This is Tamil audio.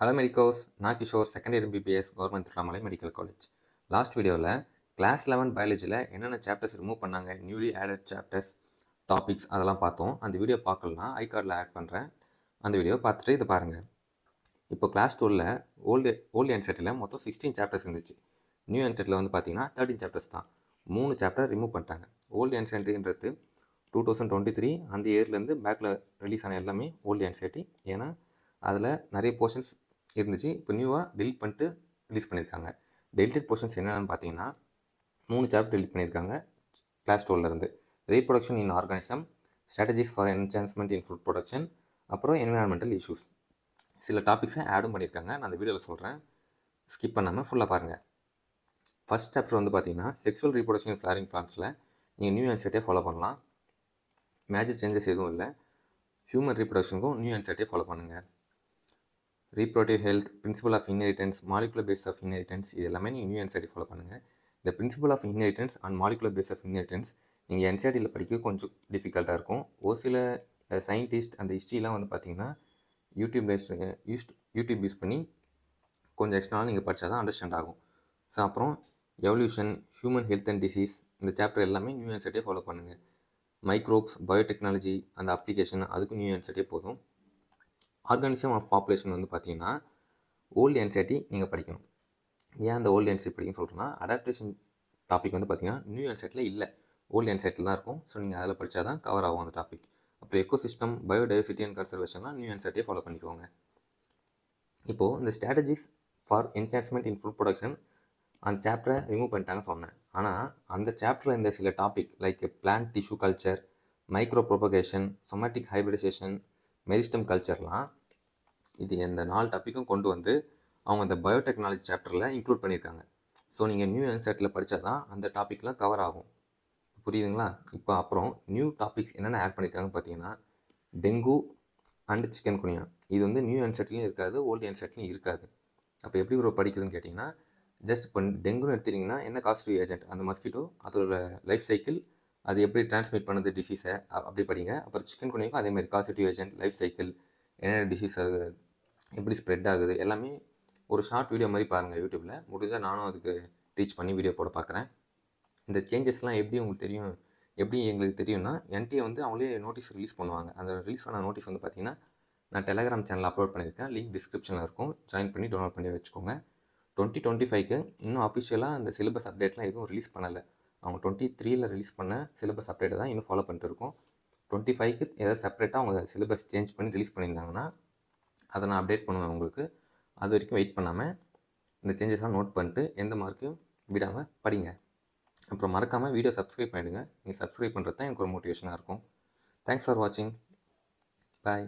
ஹலோ மெடிக்கோஸ், நான் Kishore, second year MBBS government Tiruvannamalai medical college. Last வீடியோவில் கிளாஸ் 11 பயாலஜியில் என்னென்ன சாப்டர்ஸ் ரிமூவ் பண்ணாங்க, நியூலி ஆடட் சாப்டர்ஸ், டாபிக்ஸ் அதெல்லாம் பார்த்தோம். அந்த வீடியோ பார்க்கலனா ஐ கார்டில் ஆட் பண்ணுறேன். அந்த வீடியோ பார்த்துட்டு இதை பாருங்கள். இப்போ கிளாஸ் 12 ஓல்டு என்செட்டில் மொத்தம் 16 சாப்டர்ஸ் இருந்துச்சு. நியூ என்செட்டில் வந்து பார்த்தீங்கன்னா 13 சாப்டர்ஸ் தான். 3 சாப்டர் ரிமூவ் பண்ணிட்டாங்க. ஓல்டு என்செட்டின்றது 2023 அந்த இயர்லேருந்து பேக்கில் ரிலீஸ் ஆன எல்லாமே ஓல்டு என்செட்டி. ஏன்னா அதில் நிறைய போர்ஷன்ஸ் இருந்துச்சு. இப்போ நியூவாக டெலிட் பண்ணிட்டு ரிலீஸ் பண்ணியிருக்காங்க. டெலிட்டட் போர்ஷன்ஸ் என்னென்னு பார்த்தீங்கன்னா 3 சாப்டர் டெலிட் பண்ணியிருக்காங்க கிளாஸ் 12லேருந்து. Reproduction in organism, strategies for enhancement in food production, அப்புறம் என்விரான்மெண்டல் இஷ்யூஸ். சில டாபிக்ஸை ஆடும் பண்ணியிருக்காங்க. நான் அந்த வீடியோவில் சொல்கிறேன், ஸ்கிப் பண்ணாமல் ஃபுல்லாக பாருங்கள். ஃபஸ்ட் சாப்டர் வந்து பார்த்தீங்கன்னா செக்ஷுவல் ரீப்ரொடக்ஷன் ஃப்ளாரிங் பிளான்ட்ஸில் நீங்கள் நியூ என்செட்டே ஃபாலோ பண்ணலாம். மேஜர் சேஞ்சஸ் எதுவும் இல்லை. ஹியூமன் ரீப்ரொடக்ஷனுக்கும் நியூ என்செட்டே ஃபாலோ பண்ணுங்கள். Reproductive health, principle of inheritance, molecular base of inheritance, இது எல்லாமே நீங்கள் நியூ என்சைடி ஃபாலோ பண்ணுங்கள். இந்த principle of inheritance and molecular base of inheritance நீங்கள் என்சைடியில் படிக்க கொஞ்சம் டிஃபிகல்ட்டாக இருக்கும். ஒரு சில சயின்டிஸ்ட் அந்த ஹிஸ்ட்ரிலாம் வந்து பார்த்தீங்கன்னா யூடியூப் யூஸ் பண்ணி கொஞ்சம் எக்ஸ்ட்ரா நீங்கள் படித்தா தான் அண்டர்ஸ்டாண்ட் ஆகும். ஸோ அப்புறம் evolution, human health and disease, இந்த சாப்டர் எல்லாமே நியூ என்சைட்டே ஃபாலோ பண்ணுங்கள். மைக்ரோப்ஸ், பயோடெக்னாலஜி அந்த அப்ளிகேஷன், அதுக்கும் நியூ என்சைட்டே போதும். ஆர்கானிசம் ஆஃப் பாப்புலேஷன் வந்து பார்த்தீங்கன்னா ஓல்டு என்சைட்டி நீங்கள் படிக்கணும். ஏன் அந்த ஓல்டு என்சைட்டி படிக்கணும்னு சொல்கிறேன்னா, அடாப்டேஷன் டாபிக் வந்து பார்த்தீங்கன்னா நியூ என்சைட்டில் இல்லை, ஓல்டு என்சைட்டில் தான் இருக்கும். ஸோ நீங்கள் அதில் படித்தா தான் கவர் ஆகும் அந்த டாபிக். அப்புறம் எக்கோசிஸ்டம், பயோடைவர்சிட்டி அண்ட் கன்சர்வேஷன்லாம் நியூ என்சைட்டே ஃபாலோ பண்ணிக்கோங்க. இப்போது இந்த strategies for enhancement in food production அந்த சாப்டரை ரிமூவ் பண்ணிட்டாங்க சொன்னேன். ஆனால் அந்த சாப்டரில் இந்த சில topic like plant tissue culture, micro propagation, somatic hybridisation, meristem கல்ச்சர்லாம், இது இந்த 4 டாப்பிக்கும் கொண்டு வந்து அவங்க இந்த பயோடெக்னாலஜி சாப்டரில் இன்க்ளூட் பண்ணியிருக்காங்க. ஸோ நீங்கள் நியூ என்செட்டில் படித்தா தான் அந்த டாப்பிக்லாம் கவர் ஆகும். புரியுதுங்களா? இப்போ அப்புறம் நியூ டாபிக்ஸ் என்னென்ன ஆட் பண்ணியிருக்காங்கன்னு பார்த்தீங்கன்னா டெங்கு அண்ட் சிக்கன் குனியா. இது வந்து நியூ என்செட்லேயும் இருக்காது, ஓல்டு என்செட்லேயும் இருக்காது. அப்போ எப்படி ஒரு படிக்குதுன்னு கேட்டிங்கன்னா, ஜஸ்ட் இப்போ டெங்குன்னு எடுத்திங்கன்னா என்ன காஸ்டிவ் ஏஜென்ட், அந்த மஸ்கிட்டோ அதோட லைஃப் சைக்கிள், அது எப்படி டிரான்ஸ்மிட் பண்ணுது டிசீஸை, அப்படி படிங்க. அப்புறம் சிக்கன் குனியாக்கும் அதேமாதிரி காஸ்டிவ் ஏஜென்ட், லைஃப் சைக்கிள், என்னென்ன டிசீஸ் அது எப்படி ஸ்ப்ரெட் ஆகுது, எல்லாமே ஒரு ஷார்ட் வீடியோ மாதிரி பாருங்கள் யூடியூப்பில். முடிஞ்சால் நானும் அதுக்கு டீச் பண்ணி வீடியோ போட பார்க்குறேன். இந்த சேஞ்சஸ்லாம் எப்படி உங்களுக்கு தெரியும், எப்படி எங்களுக்கு தெரியும்னா என்கிட்ட வந்து அவங்களே நோட்டீஸ் ரிலீஸ் பண்ணுவாங்க. அந்த ரிலீஸ் பண்ண நோட்டீஸ் வந்து பார்த்திங்கன்னா நான் டெலகிராம் சேனல் அப்லோட் பண்ணியிருக்கேன். லிங்க் டிஸ்கிரிப்ஷனில் இருக்கும். ஜாயின் பண்ணி டவுன்லோட் பண்ணி வச்சுக்கோங்க. 2025க்கு இன்னும் அஃபிஷியலாக அந்த சிலபஸ் அப்டேட்லாம் எதுவும் ரிலீஸ் பண்ணலை. அவங்க 23ல் ரிலீஸ் பண்ண சிலபஸ் அப்டேட்டை தான் இன்னும் ஃபாலோ பண்ணிட்டு இருக்கோம். 25க்கு ஏதாவது செப்பரேட்டாக அவங்க சிலபஸ் சேஞ்ச் பண்ணி ரிலீஸ் பண்ணியிருந்தாங்கன்னா அதை நான் அப்டேட் பண்ணுவேன் உங்களுக்கு. அது வரைக்கும் வெயிட் பண்ணாமல் இந்த சேஞ்சஸ்லாம் நோட் பண்ணிட்டு எந்த மார்க்கையும் விடாமல் படிங்க. அப்புறம் மறக்காமல் வீடியோ சப்ஸ்கிரைப் பண்ணிவிடுங்க. நீங்கள் சப்ஸ்கிரைப் பண்ணுறது தான் எனக்கு ஒரு மோட்டிவேஷனாக இருக்கும். தேங்க்ஸ் ஃபார் வாட்சிங். பாய்.